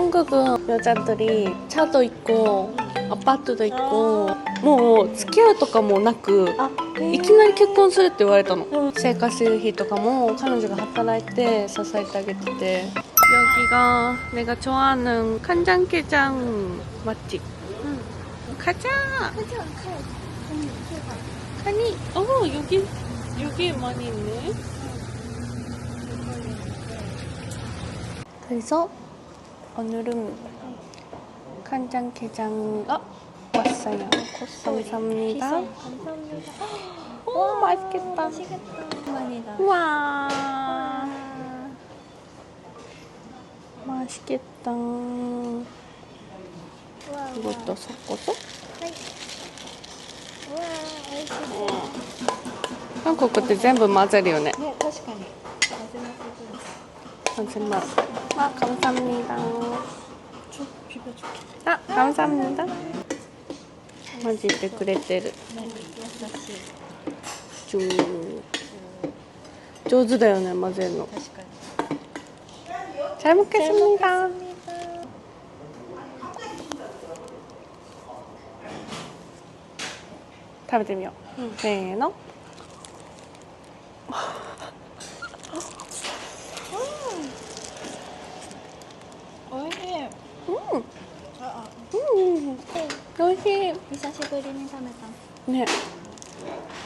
한국은 여자들이 차도 있고 아파트도 있고もう付き合うとかもなくいきなり結婚するって言われたの、生活費とかも彼女が働いて支えてあげてて여기가 내가 좋아하는 간장게장 맛집. 가자. 아니, 여기 많이 있네. 그래서 오늘은 간장게장가 왔어요. 감사합니다. 감사합니다. 오, 맛있겠다. 맛있겠다. 와, 맛있겠다. 이것도 섞어서. 한국って全部混ぜるよね。ね、確かに。混ぜます。 아, 감사합니다. 좀 비벼줄게. 아, 감사합니다. 맞이때 그랬대를. 네,優しい. 쭉. 上手だよね、混ぜるの。確かに. 잘 먹겠습니다.食べてみよう。せーの。おいしい。おいしい。久しぶりに食べた。ね、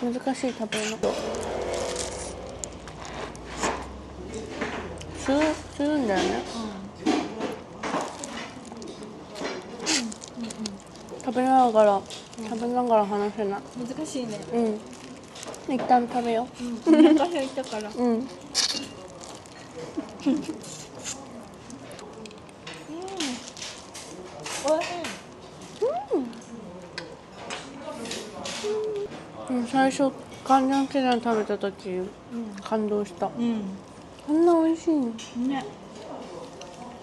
難しい食べるの。吸うんだよね。食べながら話せない。難しいね。うん。一旦食べよお腹空いたから。う。うん。おいしい。最初간장게장食べた時、感動した。こんな美味しいの。ね。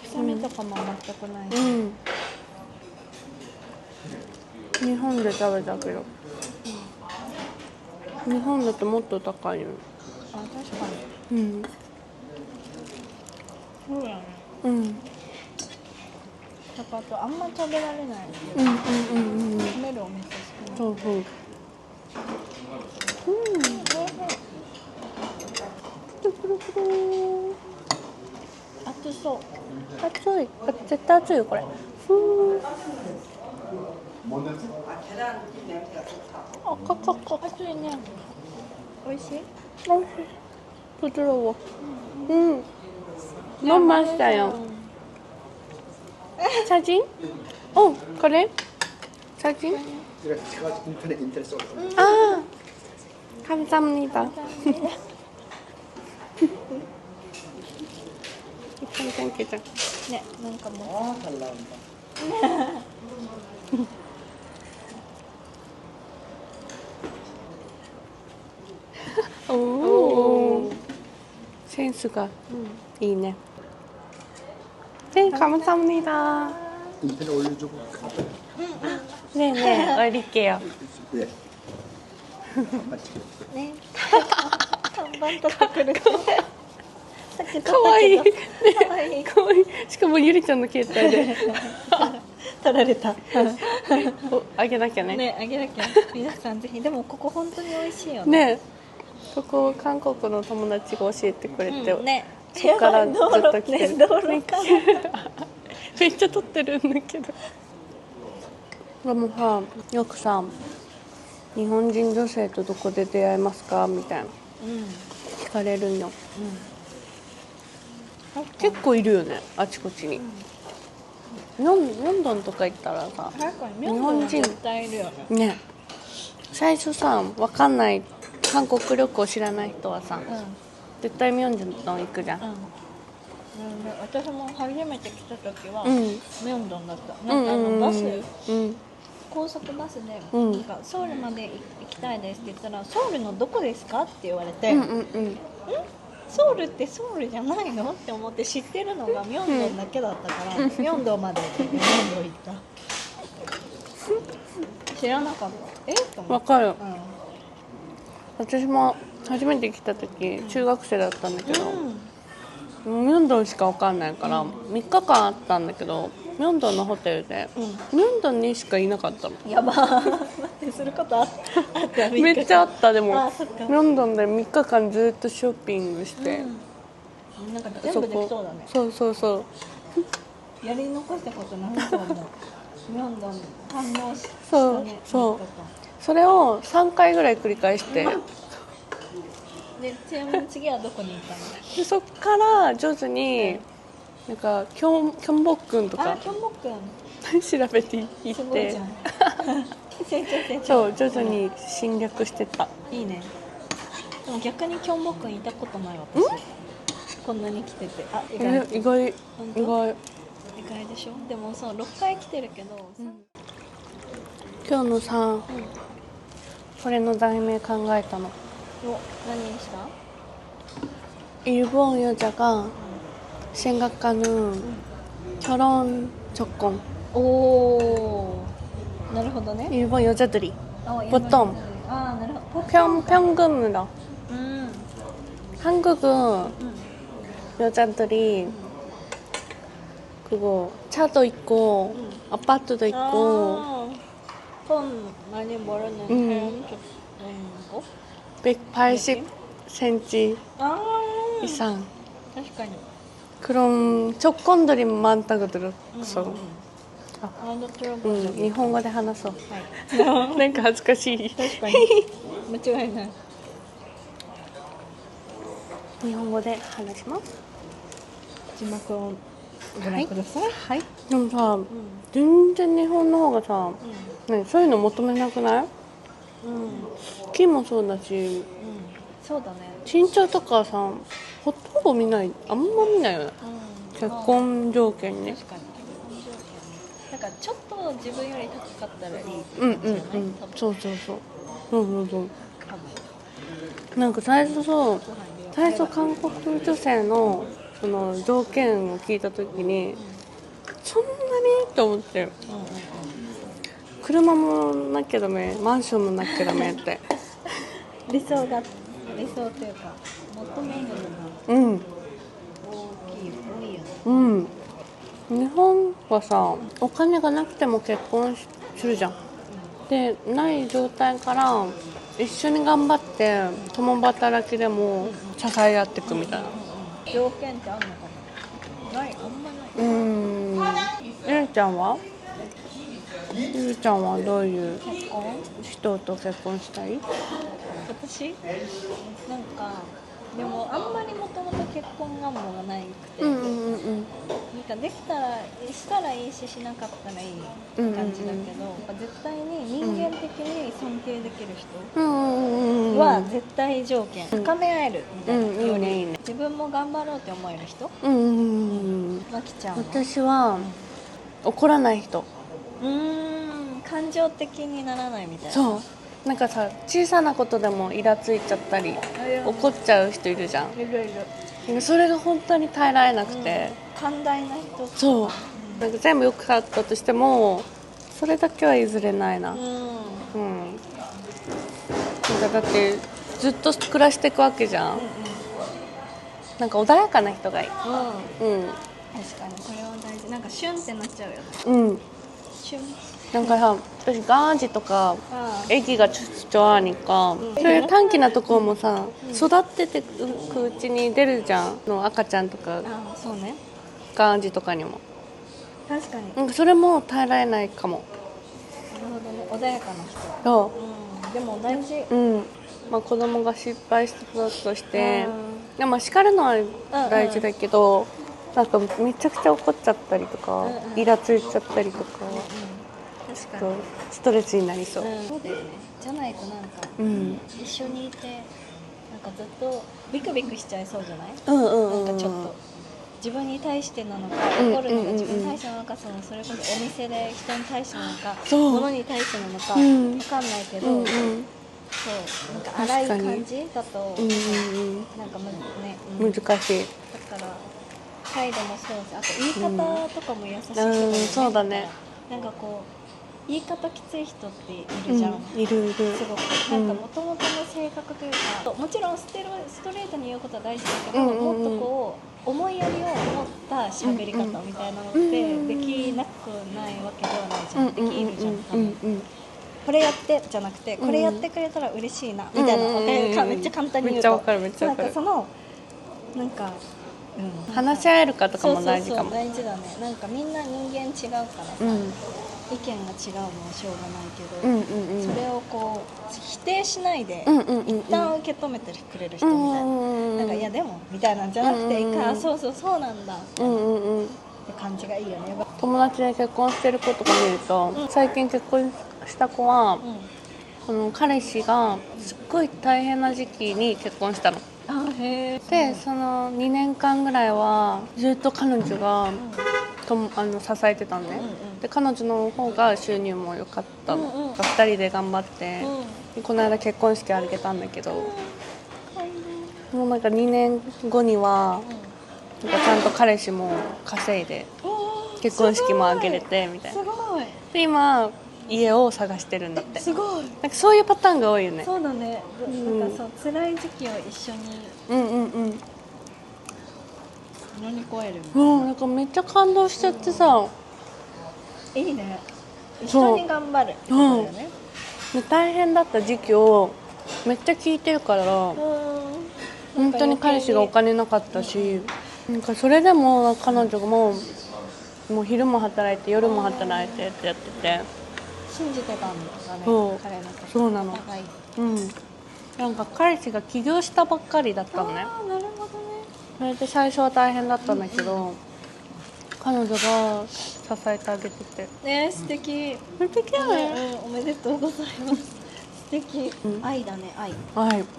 臭みとかも全くない。日本で食べたけど、日本だともっと高いよ。あ、確かに。そうやね。だからあとあんま食べられない。食べるお店好き。そうそう。熱そう。熱い。絶対熱いよこれ。熱いね。美味しい？美味しい。부드러워。飲みましたよ。사진？これ？사진？아、감사합니다。간장게장。ね、なんかもう。오, 센스가 이네. 네, 감사합니다. 인터넷 올려주고. 네네, 올릴게요. 네. ね。看板取ってくる。さっき取ったけど。かわいい。かわいい。かわいい。しかもゆりちゃんの携帯で。取られた。お、あげなきゃね。ね、あげなきゃ。皆さんぜひ。でもここ本当に美味しいよね。ね。ここ韓国の友達が教えてくれて、ね。そっからずっと来てる。道路か。めっちゃ撮ってるんだけど。でもさ、よくさ、日本人女性とどこで出会いますかみたいな聞かれるんよ。結構いるよね、あちこちに。ロンドンとか行ったらさ、日本人絶対いるよね。ね、最初さ、わかんない韓国旅行知らない人はさ、絶対ミョンジョン行くじゃん。私も初めて来た時はうんミョンドンだった。なんかバス、うん高速バスで、うんなんかソウルまで行きたいですって言ったら、ソウルのどこですかって言われて、ソウルってソウルじゃないのって思って知ってるのがミョンドンだけだったから、ミョンドンまでミョンドン行った知らなかった。と思って。わかる、私も初めて来た時中学生だったんだけど、ミョンドンしかわかんないから、3日間あったんだけどミョンドンのホテルで、ミョンドンにしかいなかったの。やば待ってすることあっためっちゃあった。でもそっかミョンドンで3日間ずっとショッピングして、なんか全部できそうだね。そうそうそうやり残したことないと思う。ミョンドン堪能したね。そうそれを3回ぐらい繰り返してでちなみに次はどこに行ったの？でそっから徐々になんかキョンボックンとかあ、キョンボックン調べていってすごいじゃん成長そう徐々に侵略してった。いいね。でも逆にキョンボックン行ったことない私。こんなに来てて、あ、意外意外本当意外。意外でしょ。でもそう6回来てるけど、今日のさ、これの題名考えたの。何にした？ 일본 여자가 생각하는 결혼 조건. おー、なるほどね。 일본 여자들이 あ、 보통 あー、なるほど。 평균으로 うん、 한국은 여자들이 그거 차도 있고 아파트도 있고 아, 돈 많이 벌는 사람 거? 180cm 아, 이상 確かに 그런 조건들이 많다고 들었어. 아, 나 들어본 적이 日本語で話そう。はいなんか恥ずかしい。確かに間違いない日本語で話します。字幕をご覧ください。はい。でもさ、全然日本の方がさ、ね、そういうの求めなくない？木もそうだし、そうだね。身長とかさ、ほとんど見ない、あんま見ないよね。結婚条件ね。確かに。なんかちょっと自分より高かったらいいってうん感じじゃない？多分そうそうそう。なんか最初韓国女性のその条件を聞いたときに、そんなにと思って。車もなきゃダメ、マンションもなきゃダメって。理想というか求めるのがうん。多いよね。うん。日本はさ、お金がなくても結婚するじゃん。で、ない状態から一緒に頑張って共働きでも支え合っていくみたいな。条件ってあるのかな？ない、あんまない。ゆうちゃんはどういう結婚？人と結婚したい？私なんかでもあんまりもともと結婚願望がないくて、なんかできたらしたらいいししなかったらいい感じだけど、やっぱ絶対に人間的に尊敬できる人は絶対条件、高め合えるみたいな、いいねいいね。自分も頑張ろうって思える人。まきちゃんは？私は怒らない人。感情的にならないみたいな。そうなんかさ、小さなことでもイラついちゃったり怒っちゃう人いるじゃん。いるいる。それが本当に耐えられなくて、寛大な人。そうなんか全部良かったとしてもそれだけは譲れないな。なんかだってずっと暮らしていくわけじゃん。なんか穏やかな人がいい。確かにこれは大事。なんかシュンってなっちゃうよね。シュン。なんかさ、私ガージとか駅が좋아하니까そういう短期なところもさ、育っててくうちに出るじゃんの赤ちゃんとか。そうね。ガージとかにも確かに。なんかそれも耐えられないかも。なるほどね。穏やかな人。そう、でも大事。まあ子供が失敗したとして、でも叱るのは大事だけど、なんかめちゃくちゃ怒っちゃったりとか、イラついちゃったりとか、確かにストレスになりそう。そうだよね。じゃないとなんか、一緒にいてなんかずっとビクビクしちゃいそうじゃない？なんかちょっと自分に対してなのか、怒るのが自分に対してなのか、それこそお店で人に対してなのか、物に対してなのか分かんないけど、そうなんか荒い感じだとなんか難しい。だから態度もそうし、あと言い方とかも優しい人がいるね。そうだね。なんかこ言い方きつい人っているじゃん、いるいる。すごくなんか元々の性格というか、もちろんストレートに言うことは大事だけど、もっとこう思いやりを持った喋り方みたいなのってできなくないわけではないじゃん、できるじゃん多分、これやってじゃなくて、これやってくれたら嬉しいなみたいな、めっちゃ簡単に言うと、めっちゃわかる、めっちゃわかる。なんかそのなんか、話し合えるかとかも大事かも。そう大事だね。なんかみんな人間違うからさ、意見が違うのはしょうがないけど、それをこう否定しないで、一旦受け止めてくれる人みたいな、なんかいやでもみたいなんじゃなくて、そうなんだって感じがいいよね。友達で結婚してる子とか見ると、最近結婚した子は、彼氏がすっごい大変な時期に結婚したの。でその2年間ぐらいはずっと彼女が支えてたのね、で彼女の方が収入も良かったの、2人で頑張って、この間結婚式挙げたんだけど、もうなんか2年後にはなんかちゃんと彼氏も稼いで結婚式も挙げれてみたいな。で今家を探してるんだって。すごい。なんかそういうパターンが多いよね。そうだね。なんかそう辛い時期を一緒に乗り越える。なんかめっちゃ感動しちゃってさ。いいね。一緒に頑張る。大変だった時期をめっちゃ聞いてるから、本当に彼氏がお金なかったし、なんかそれでも彼女ももう昼も働いて夜も働いてってやってて。信じてたんだね、彼のこと。そうなの。なんか彼氏が起業したばっかりだったのね。なるほどね。それで最初は大変だったんだけど、彼女が支えてあげてて。素敵。素敵だね。おめでとうございます。素敵。愛だね、愛。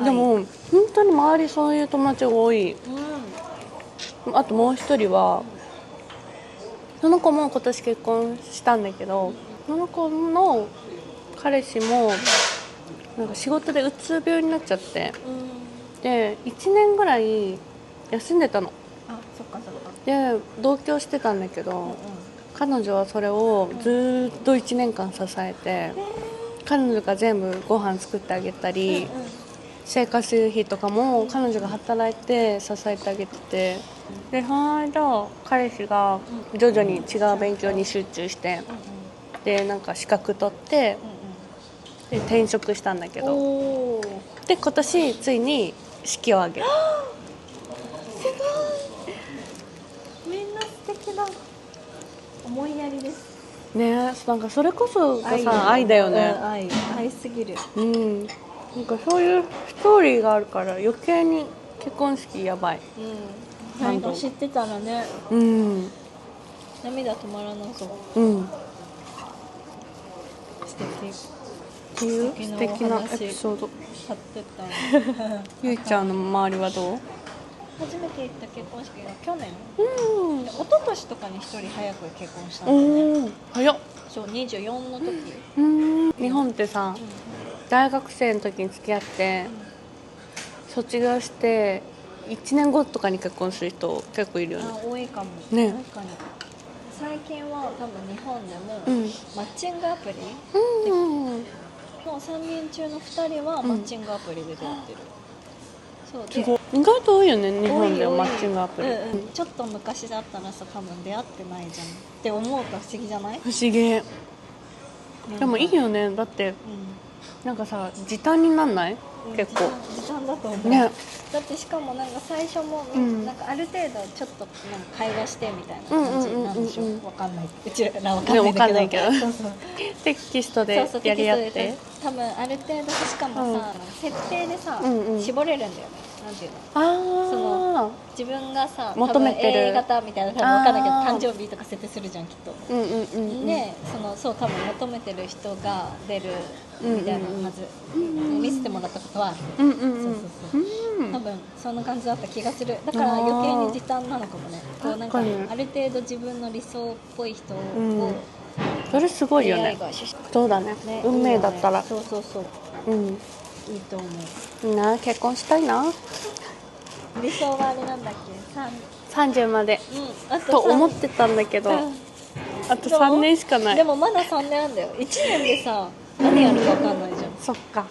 でも本当に周りそういう友達が多い。あともう一人は、その子も今年結婚したんだけど、その子の彼氏もなんか仕事でうつ病になっちゃって、で1年ぐらい休んでたの。で同居してたんだけど、彼女はそれをずっと1年間支えて、彼女が全部ご飯作ってあげたり、生活費とかも彼女が働いて支えてあげてて、でその間彼氏が徐々に違う勉強に集中して、でなんか資格取って、で転職したんだけど、で今年ついに式を挙げる。すごい。みんな素敵だ。思いやりですね。なんかそれこそがさ、愛だよね。愛すぎる。なんかそういうストーリーがあるから余計に結婚式やばい。なんか知ってたらね、涙止まらなそう。素敵っていう素敵なエピソード。ゆいちゃんの周りはどう？初めて行った結婚式が去年、一昨年とかに一人早く結婚したんだよね。早っ。そう、24の時。日本ってさ、大学生の時に付き合って卒業して1年後とかに結婚する人結構いるよね。多いかもね。確かに。最近は多分日本でもマッチングアプリ、もう3人中の2人はマッチングアプリで出会ってる。そうで意外と多いよね、日本ではマッチングアプリ。ちょっと昔だったらさ、多分出会ってないじゃんって思うと不思議じゃない？不思議。でもいいよね。だってなんかさ、時短になんない？結構時短だと思うね。だってしかもなんか最初もなんかある程度ちょっとなんか会話してみたいな感じなんでしょ。わかんない。うちらわかんないけど。テキストでやり合って。多分ある程度しかもさ、設定でさ絞れるんだよね。なんていうの？その自分がさ、求めてる A 型みたいな、多分わかんないけど誕生日とか設定するじゃんきっと。で、そう多分求めてる人が出るみたいなはず。見せてもらったことはある。多分そんな感じだった気がする。だから余計に時短なのかもね。こうなんかある程度自分の理想っぽい人を、それすごいよね。そうだね。運命だったら。そう。いいと思う。いいな、結婚したいな。理想はあれなんだっけ？ 30までと思ってたんだけど、あと3年しかない。でもまだ3年あんだよ。1年でさ何やるか分かんないじゃん。そっか、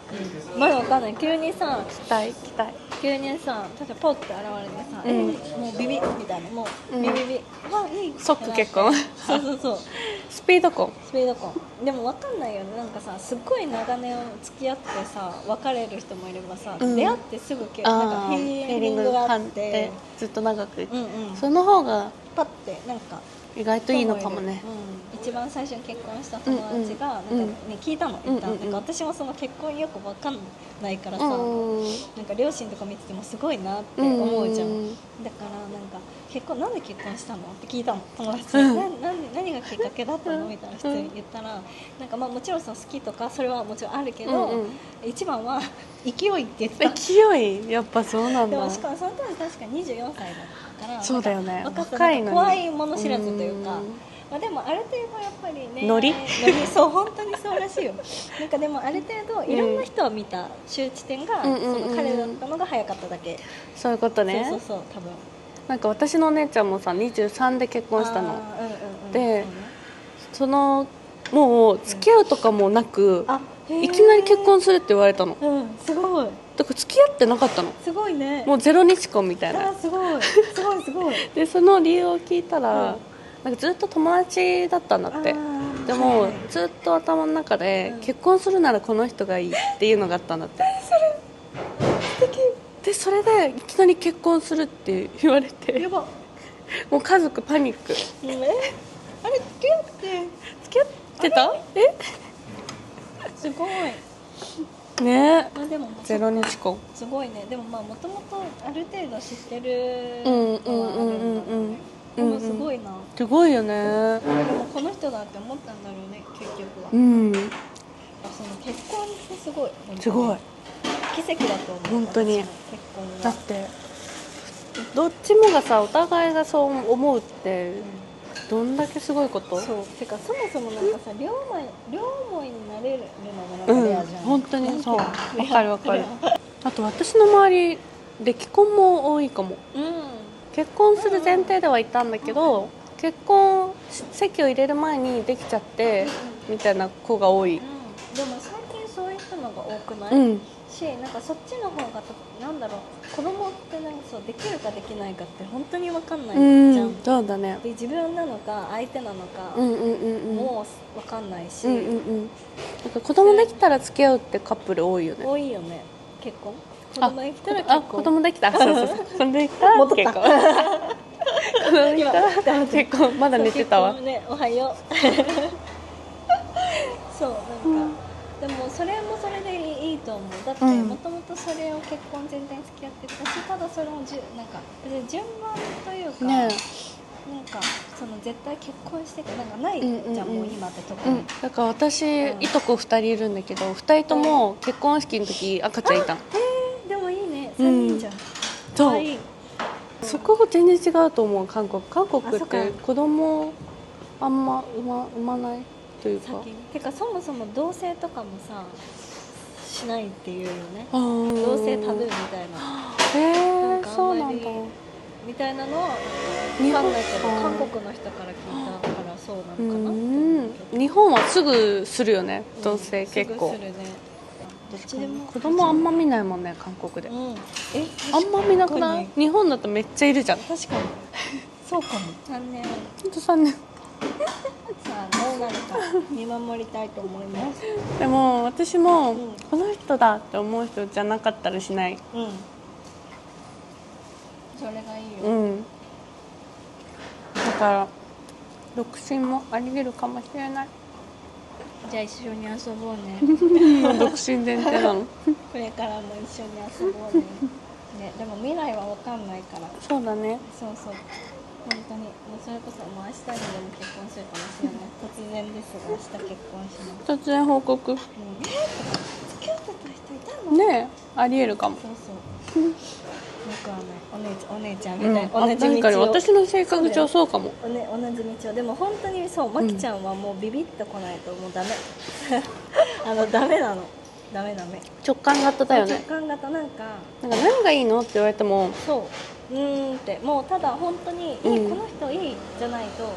まだ分かんない。急にさ期待期待。急にさ例えばポッて現れてさ、もうビビみたいな、もうビビビ、あいい即結婚。そうそうそう、スピード婚。スピード婚。でも分かんないよね。なんかさすっごい長年付き合ってさ別れる人もいればさ、出会ってすぐなんかフィーリングがあってずっと長く、うんうん、その方がパッてなんか意外といいのかもね。一番最初に結婚した友達がなんか、ね、聞いたの、なんか私もその結婚よく分かんないからさ、なんか両親とか見ててもすごいなって思うじゃん、だからなんかなんで結婚したのって聞いたの友達に、何がきっかけだったのみたいな普通に言ったら、なんかまあもちろんその好きとかそれはもちろんあるけど、一番は勢いって言ってた。勢い、やっぱそうなんだ。でもしかもその当時確か24歳だったから、そうだよね、若いのに怖いもの知らずというか、まあ、でもある程度やっぱりねノリそう本当にそうらしいよ。なんかでもある程度いろんな人を見た周知点が、その彼だったのが早かっただけ。そういうことね。そうそう多分なんか私のお姉ちゃんもさ23で結婚したの、でそのもう付き合うとかもなく、いきなり結婚するって言われたの、すごい。だから付き合ってなかったの。すごいね。もう0日婚みたいな。すごいすごいすごい。でその理由を聞いたら、なんかずっと友達だったんだって。でも、ずっと頭の中で、結婚するならこの人がいいっていうのがあったんだって。素敵でそれでいきなり結婚するって言われて、やばもう家族パニック。あれ付き合ってた？すごいねでも0日婚すごいね。でもまあもともとある程度知ってるでもすごいな。すごいよね。でもこの人だって思ったんだろうね結局は。その結婚ってすごい。すごい奇跡だと思う本当に。結婚はだってどっちもがさお互いがそう思うってどんだけすごいこと。そうてかそもそもなんかさ両思いになれるのがなんかレアじゃん。本当にそう。わかるわかる。あと私の周り歴婚も多いかも。結婚する前提ではいたんだけど、結婚籍を入れる前にできちゃってみたいな子が多い。でも最近そういう人のが多くない？し、なんかそっちの方がなんだろう、子供ってなんかそうできるかできないかって本当に分かんないじゃん。そうだね。で自分なのか相手なのかもう分かんないし、なんか子供できたら付き合うってカップル多いよね。多いよね。結婚？子供できたら結婚。子供できた。そう子供できたら結婚。子供できたら結婚。まだ寝てたわ。ね、おはよう。そうなんか。でもそれもそれでいいと思う。だってもともとそれを結婚前提に付き合ってたし、ただそれもなんか順番というか、なんかその絶対結婚してなんかないじゃん、もう今って特に。だから私いとこ2人いるんだけど、2人とも結婚式の時赤ちゃんいたの。でもいいね、3人じゃん。そう。そこが全然違うと思う。韓国って子供あんま産まないというか。てかそもそも同棲とかもさしないっていうよね。同棲タブーみたいな。そうなんだ。みたいなのは分かんないけど、韓国の人から聞いたからそうなのかなって思うけど。日本はすぐするよね、同棲結構。すぐするね。どっちでも子供あんま見ないもんね、韓国で。あんま見なくない？日本だとめっちゃいるじゃん。確かにそうかも。3年ほんと3年。さあどうなるか見守りたいと思います。でも私もこの人だって思う人じゃなかったらしない。それがいいよ。だから独身もあり得るかもしれない。じゃあ一緒に遊ぼうね。独身前提なの。これからも一緒に遊ぼうね。ね、でも未来は分かんないから。そうだね。そう本当にもうそれこそもう明日にでも結婚するかもしれない。突然ですが明日結婚します。突然報告。付き合ってた人いたの？ねえ、あり得るかも。そうよくはないお姉ちゃんみたいな、同じ道を。私の性格上そうかも。同じ道を。でも本当にそう、まきちゃんはもうビビッと来ないともうダメ。ダメなの。ダメ。直感型だよね。直感型なんか何がいいのって言われても、そうってもうただ本当にこの人いいじゃないと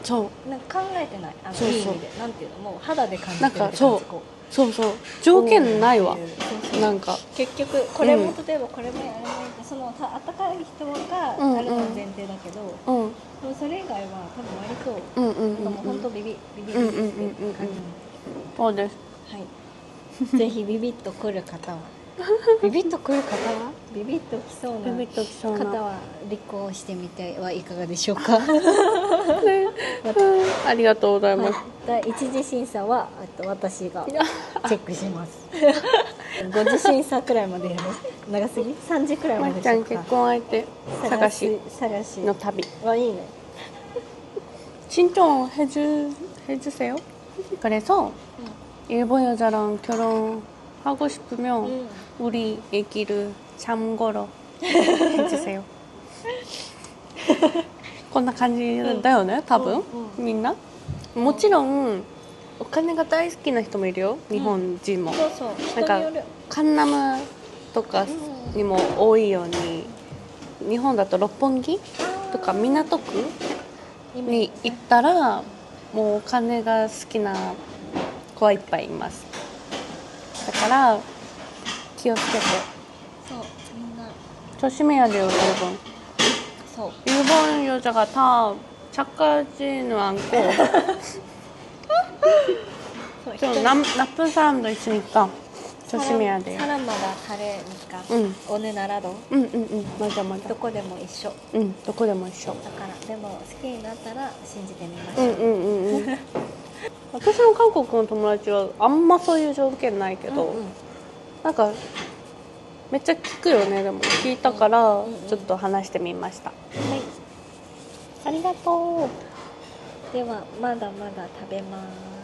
そうなんか考えてない、そうそういい意味でなんていうの、もう肌で感じてるって感じ。そうそう条件ないわ。そうそうなんか結局これも、例えばこれもやらないってそのさ、温かい人があるのは前提だけど、でもそれ以外は多分割と、なんかもう本当ビビって感じ。そうです。はい。ぜひビビッと来る方はビビッと来る方はビビッと来そうビビッときそうなな方は立候補してみてはいかがでしょうか。ありがとうございます。第一次審査は私がチェックします。5次審査くらいまでやる。長すぎ？3時くらいまでまっちゃん結婚相手探しの旅。いいね。신청 해주세요. 그래서 일본 여자랑 결혼하고 싶으면 우리 애기를 잠걸어 해주세요. こんな感じだよね、多分、みんな。もちろんお金が大好きな人もいるよ、日本人も。そうそう、なんかカンナムとかにも多いように、日本だと六本木とか港区に行ったらもうお金が好きな子はいっぱいいます。だから気をつけて。そうみんな 조심해야 돼요, 여러분. そう 일본 여자가 다 착하지는 않고 좀 나쁜 사람도 있으니까 조심해야 돼요. 사람마다 다르니까. 어느 나라도. 맞아. どこでも一緒。 どこでも一緒。だからでも好きになったら信じてみましょう。私の韓国の友達はあんまそういう条件ないけど、なんかめっちゃ聞くよね。でも聞いたからちょっと話してみました。はい、ありがとう。ではまだまだ食べます。